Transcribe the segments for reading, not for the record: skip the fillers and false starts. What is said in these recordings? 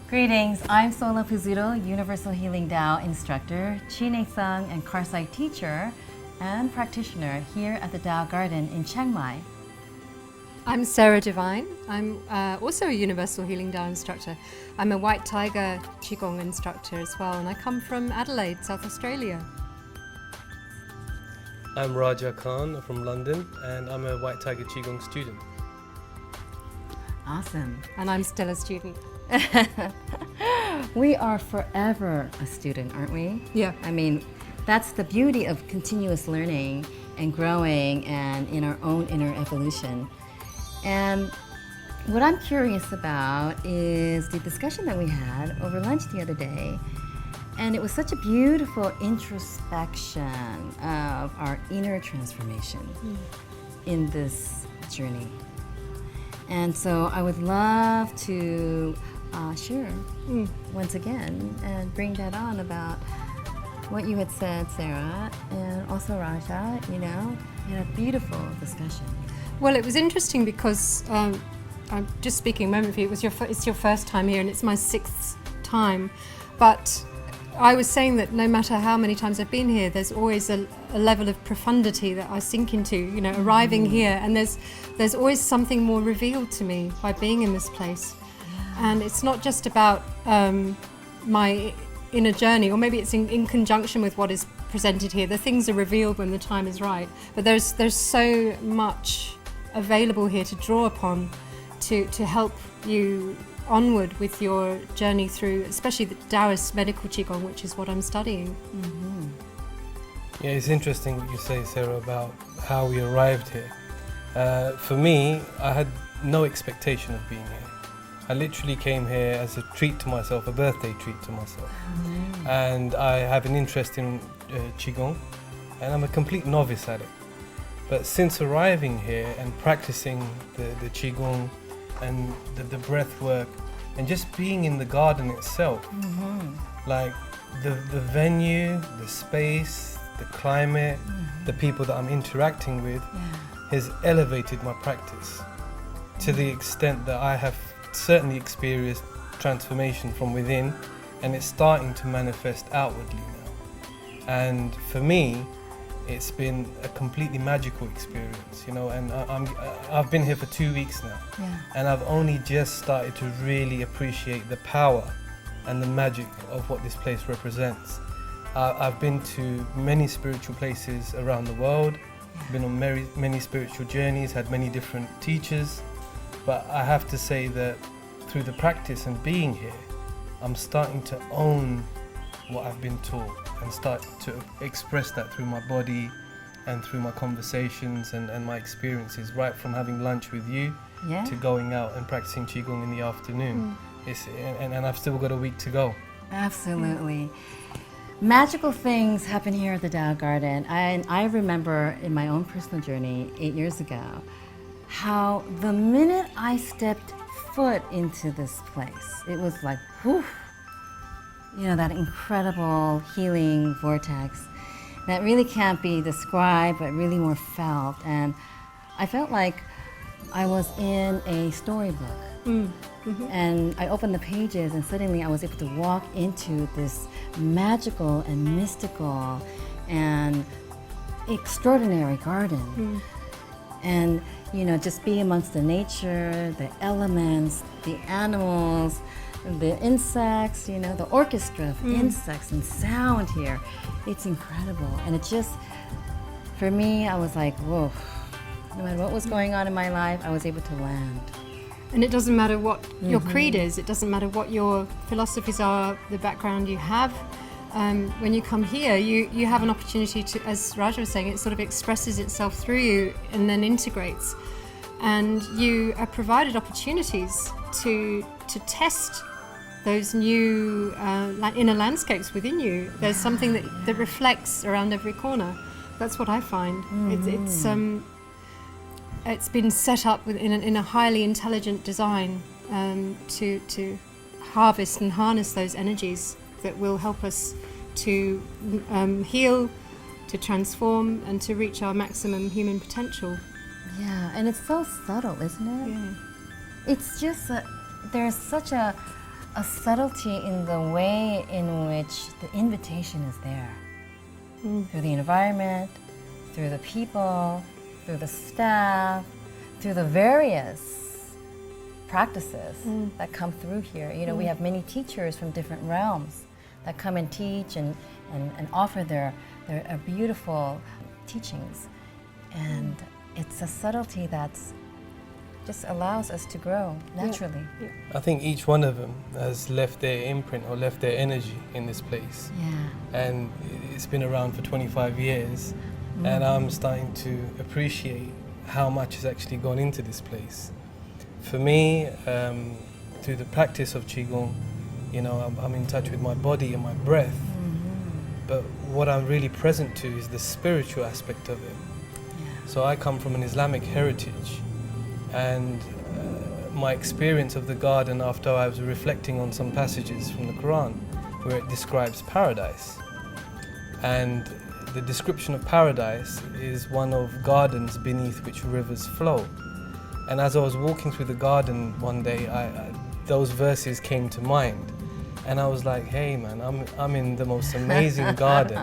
Greetings, I'm Solla Pizzuto, Universal Healing Tao instructor, Chinese Tsang and Karsai teacher, and practitioner here at the Tao Garden in Chiang Mai. I'm Sarah Devine. I'm also a Universal Healing Tao instructor. I'm a White Tiger qigong instructor as well, and I come from Adelaide, South Australia. I'm Raja Khan from London, and I'm a White Tiger qigong student. Awesome. And I'm still a student. We are forever a student, aren't we? Yeah. I mean, that's the beauty of continuous learning and growing and in our own inner evolution. And what I'm curious about is the discussion that we had over lunch the other day. And it was such a beautiful introspection of our inner transformation in this journey. And so I would love to share once again and bring that on about what you had said, Sarah, and also Raja. You know, we had a beautiful discussion. Well, it was interesting because I'm just speaking a moment for you. It's your first time here, and it's my 6th time. But I was saying that no matter how many times I've been here, there's always a level of profundity that I sink into. You know, arriving here, and there's always something more revealed to me by being in this place. And it's not just about my inner journey, or maybe it's in conjunction with what is presented here. The things are revealed when the time is right. But there's so much available here to draw upon to help you onward with your journey through, especially the Taoist medical qigong, which is what I'm studying. Yeah, it's interesting what you say, Sarah, about how we arrived here. For me, I had no expectation of being here. I literally came here as a treat to myself, a birthday treat to myself. And I have an interest in qigong, and I'm a complete novice at it. But since arriving here and practicing the qigong and the breath work and just being in the garden itself, like the venue, the space, the climate, the people that I'm interacting with has elevated my practice to the extent that I have certainly experienced transformation from within, and it's starting to manifest outwardly now. And for me, it's been a completely magical experience, you know, and I've been here for 2 weeks now, and I've only just started to really appreciate the power and the magic of what this place represents. I've been to many spiritual places around the world, been on many spiritual journeys, had many different teachers, but I have to say that through the practice and being here, I'm starting to own what I've been taught and start to express that through my body and through my conversations and my experiences, right from having lunch with you to going out and practicing qigong in the afternoon. And I've still got a week to go. Absolutely. Magical things happen here at the Tao Garden. I remember in my own personal journey 8 years ago how the minute I stepped foot into this place, it was like, whew, you know, that incredible healing vortex that really can't be described, but really more felt. And I felt like I was in a storybook. And I opened the pages and suddenly I was able to walk into this magical and mystical and extraordinary garden. And, you know, just be amongst the nature, the elements, the animals, the insects, you know, the orchestra of insects and sound here. It's incredible. And it just, for me, I was like, whoa, no matter what was going on in my life, I was able to land. And it doesn't matter what your creed is, it doesn't matter what your philosophies are, the background you have. When you come here, you have an opportunity to, as Raja was saying, it sort of expresses itself through you and then integrates. And you are provided opportunities to test those new inner landscapes within you. There's something that reflects around every corner. That's what I find. It's been set up in a highly intelligent design to harvest and harness those energies that will help us to heal, to transform, and to reach our maximum human potential. Yeah, and it's so subtle, isn't it? Yeah. It's just there's such a a subtlety in the way in which the invitation is there. Through the environment, through the people, through the staff, through the various practices that come through here. You know, we have many teachers from different realms that come and teach and offer their beautiful teachings. And it's a subtlety that's just allows us to grow naturally. Yeah. I think each one of them has left their imprint or left their energy in this place. Yeah. And it's been around for 25 years, and I'm starting to appreciate how much has actually gone into this place. For me, through the practice of qigong, you know, I'm in touch with my body and my breath. But what I'm really present to is the spiritual aspect of it. Yeah. So I come from an Islamic heritage, and my experience of the garden after I was reflecting on some passages from the Quran where it describes paradise. And the description of paradise is one of gardens beneath which rivers flow. And as I was walking through the garden one day, those verses came to mind. And I was like, hey man, I'm in the most amazing garden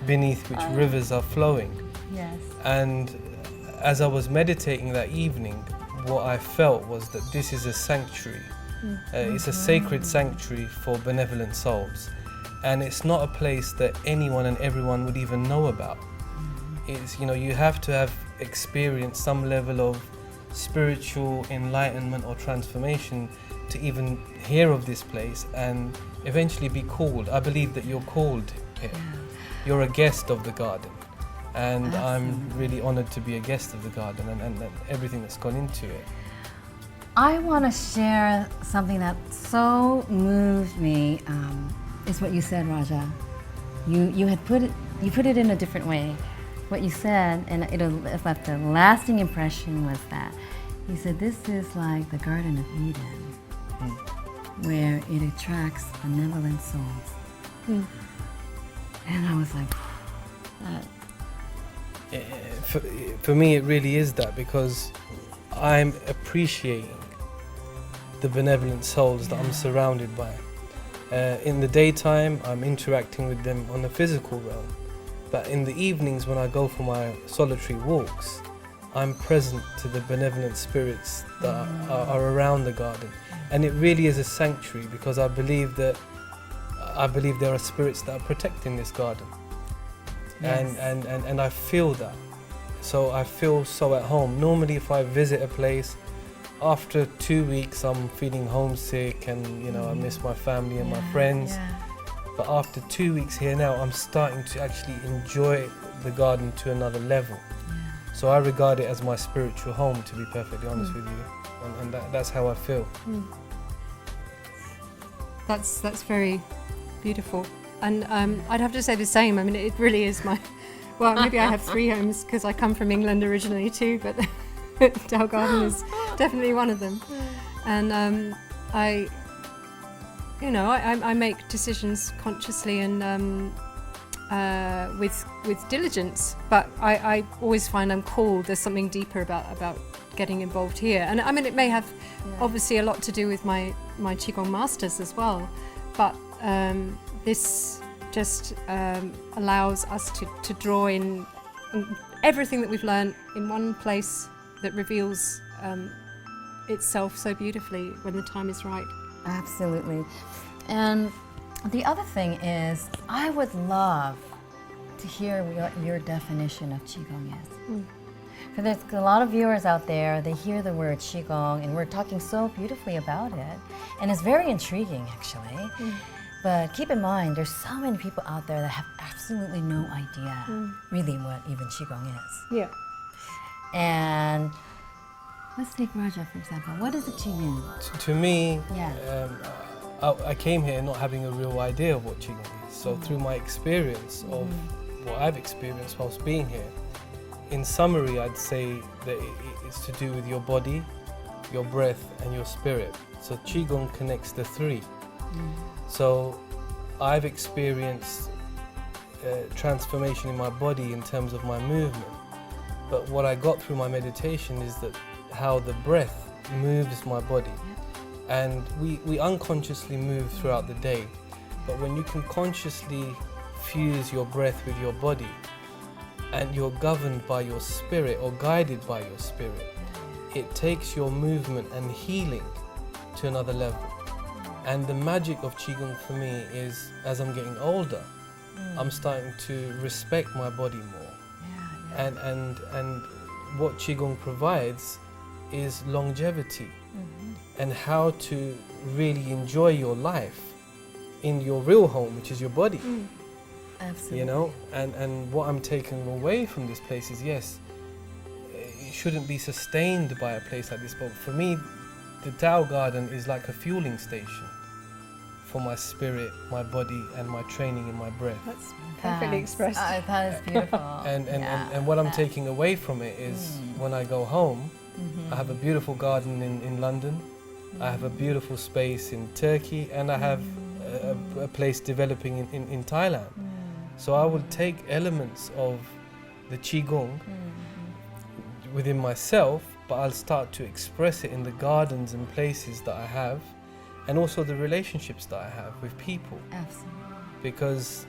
beneath which rivers are flowing. Yes. And as I was meditating that evening, what I felt was that this is a sanctuary. It's a sacred sanctuary for benevolent souls. And it's not a place that anyone and everyone would even know about. It's, you know, you have to have experienced some level of spiritual enlightenment or transformation to even hear of this place and eventually be called. I believe that you're called here. Yeah. You're a guest of the garden. And Absolutely. I'm really honored to be a guest of the garden and everything that's gone into it. I want to share something that so moved me. Is what you said, Raja. You put it in a different way. What you said, and it left a lasting impression, was that you said this is like the Garden of Eden, where it attracts benevolent souls. And I was like, For me, it really is that, because I'm appreciating the benevolent souls that I'm surrounded by. In the daytime, I'm interacting with them on the physical realm. But in the evenings, when I go for my solitary walks, I'm present to the benevolent spirits that are around the garden. And it really is a sanctuary, because I believe there are spirits that are protecting this garden. Yes. And I feel that. So I feel so at home. Normally if I visit a place, after 2 weeks I'm feeling homesick and, you know, I miss my family and my friends. Yeah. But after 2 weeks here now, I'm starting to actually enjoy the garden to another level. So I regard it as my spiritual home, to be perfectly honest with you. And that's how I feel. That's very beautiful. And I'd have to say the same. I mean, it really is my... Well, maybe I have 3 homes because I come from England originally too, but Tao Garden is definitely one of them. And I make decisions consciously and with diligence, but I always find I'm called. There's something deeper about getting involved here. And I mean, it may have obviously a lot to do with my qigong masters as well, but this just allows us to draw in everything that we've learned in one place that reveals itself so beautifully when the time is right. Absolutely. And the other thing is, I would love to hear what your definition of qigong is. Because there's a lot of viewers out there, they hear the word qigong and we're talking so beautifully about it, and it's very intriguing actually. But keep in mind, there's so many people out there that have absolutely no idea really what even qigong is. Yeah. And let's take Raja for example. What is it to you? To me, Yeah. I came here not having a real idea of what qigong is. So through my experience of what I've experienced whilst being here, in summary, I'd say that it's to do with your body, your breath, and your spirit. So qigong connects the 3. So I've experienced transformation in my body in terms of my movement. But what I got through my meditation is that how the breath moves my body. And we unconsciously move throughout the day. But when you can consciously fuse your breath with your body, and you're governed by your spirit or guided by your spirit, it takes your movement and healing to another level. And the magic of qigong for me is, as I'm getting older, I'm starting to respect my body more. And what qigong provides is longevity and how to really enjoy your life in your real home, which is your body. Absolutely. You know, and what I'm taking away from this place is, yes, it shouldn't be sustained by a place like this, but for me, the Tao Garden is like a fueling station for my spirit, my body, and my training in my breath. That's perfectly expressed. That is beautiful. And what I'm taking away from it is, when I go home, I have a beautiful garden in London, I have a beautiful space in Turkey, and I have a place developing in Thailand. So I will take elements of the qigong within myself, but I'll start to express it in the gardens and places that I have, and also the relationships that I have with people. Absolutely. Because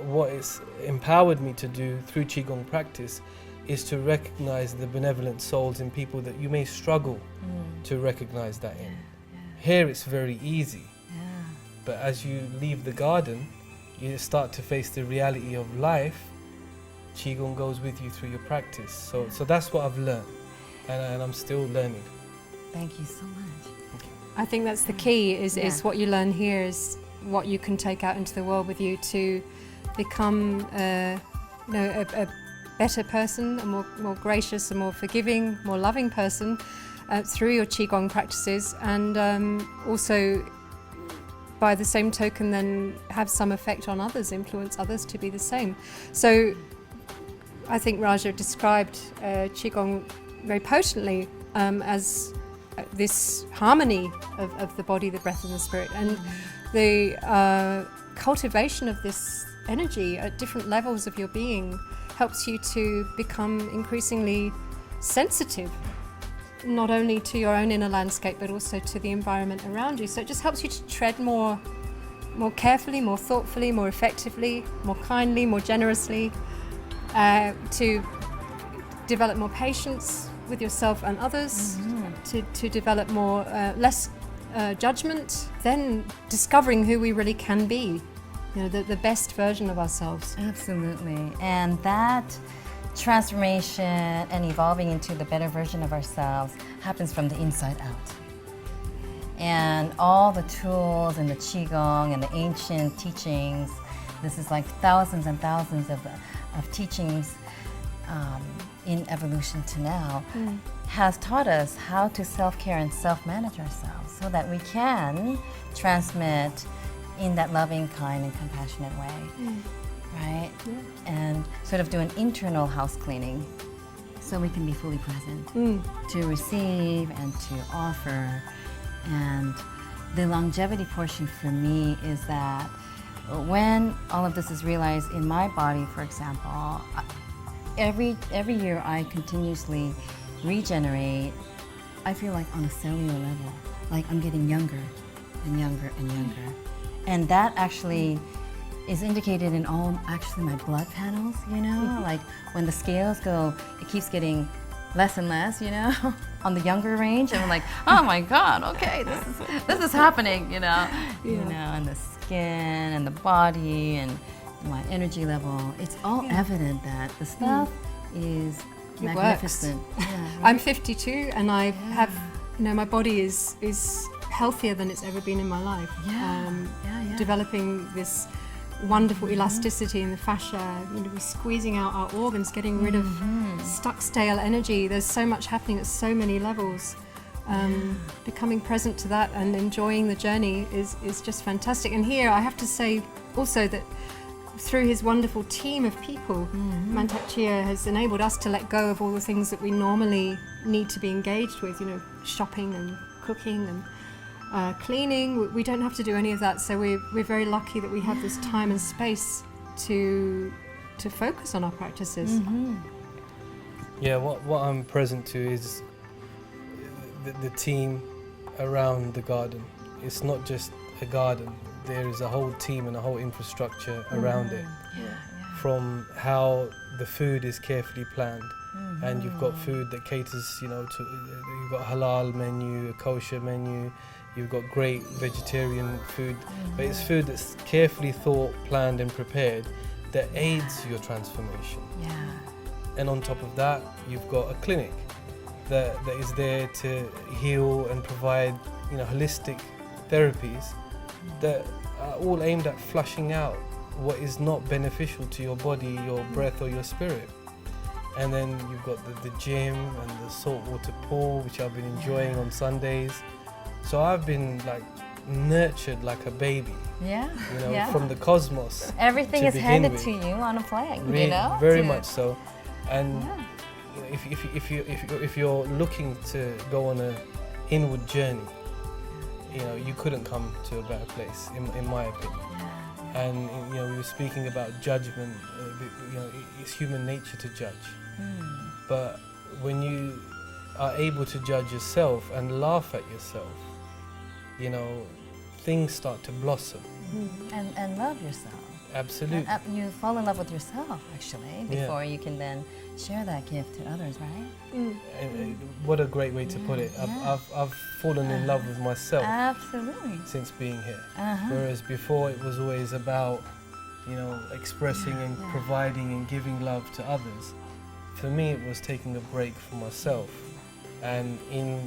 what it's empowered me to do through qigong practice is to recognize the benevolent souls in people that you may struggle to recognize that in. Here it's very easy, but as you leave the garden, you start to face the reality of life. Qigong goes with you through your practice. So that's what I've learned, and I'm still learning. Thank you so much. I think that's the key, is what you learn here is what you can take out into the world with you to become a better person, a more gracious, a more forgiving, more loving person through your qigong practices, and also by the same token then have some effect on others, influence others to be the same. So I think Raja described qigong very potently as this harmony of the body, the breath and the spirit, and the cultivation of this energy at different levels of your being helps you to become increasingly sensitive, not only to your own inner landscape but also to the environment around you. So it just helps you to tread more carefully, more thoughtfully, more effectively, more kindly, more generously, to develop more patience with yourself and others, to develop more less judgment, then discovering who we really can be, the best version of ourselves. Absolutely. And that transformation and evolving into the better version of ourselves happens from the inside out. And all the tools and the qigong and the ancient teachings, this is like thousands and thousands of teachings in evolution to now, has taught us how to self-care and self-manage ourselves so that we can transmit in that loving, kind, and compassionate way, right? And sort of do an internal house cleaning so we can be fully present to receive and to offer. And the longevity portion for me is that when all of this is realized in my body, for example, every year I continuously regenerate. I feel like on a cellular level, like I'm getting younger and younger and younger. And that actually is indicated in all my blood panels, like when the scales go, it keeps getting less and less, on the younger range. And I'm like, oh my God, okay, this is happening, and the skin and the body and my energy level. It's all evident that the stuff is magnificent. Yeah, right? I'm 52 and I have, my body is healthier than it's ever been in my life. Developing this wonderful elasticity in the fascia, we're squeezing out our organs, getting rid of stuck, stale energy. There's so much happening at so many levels. Becoming present to that and enjoying the journey is just fantastic. And here I have to say also that through his wonderful team of people, Mantak Chia has enabled us to let go of all the things that we normally need to be engaged with, shopping and cooking and cleaning. We don't have to do any of that, so we're very lucky that we have this time and space to focus on our practices. Yeah, what I'm present to is the team around the garden. It's not just a garden. There is a whole team and a whole infrastructure around it. From how the food is carefully planned, and you've got food that caters, you know, to you've got halal menu, a kosher menu, you've got great vegetarian food, but it's food that's carefully thought, planned, and prepared that aids your transformation. Yeah. And on top of that, you've got a clinic that is there to heal and provide, you know, holistic therapies that are all aimed at flushing out what is not beneficial to your body, your breath, or your spirit. And then you've got the gym and the saltwater pool, which I've been enjoying on Sundays. So I've been like nurtured like a baby, Yeah. you know, Yeah. from the cosmos. Everything to is begin handed with. to you on a plate, you Really, know? very to- much so. And Yeah. if you're looking to go on a inward journey, you know, you couldn't come to a better place, in my opinion. And you know, we were speaking about judgment. You know, it's human nature to judge. But when you are able to judge yourself and laugh at yourself, you know, things start to blossom. And love yourself. Absolutely. You fall in love with yourself, actually, Yeah. before you can then share that gift to others, right? And what a great way to put it. Yeah. I've fallen in love with myself Absolutely. since being here. Uh-huh. Whereas before it was always about, you know, expressing and providing and giving love to others. For me, it was taking a break for myself. And in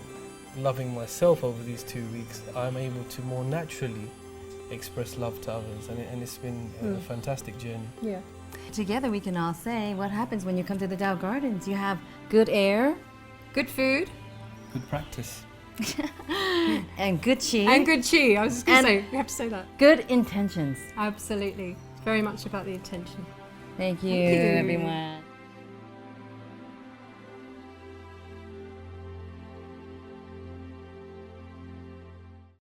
loving myself over these 2 weeks, I'm able to more naturally express love to others. And it's been a fantastic journey. Yeah. Together we can all say what happens when you come to the Tao Gardens. You have good air Good food Good practice. and good chi and good chi. I was just going to And- say, we have to say that. good intentions. Absolutely. It's very much about the intention. Thank you, you. everyone.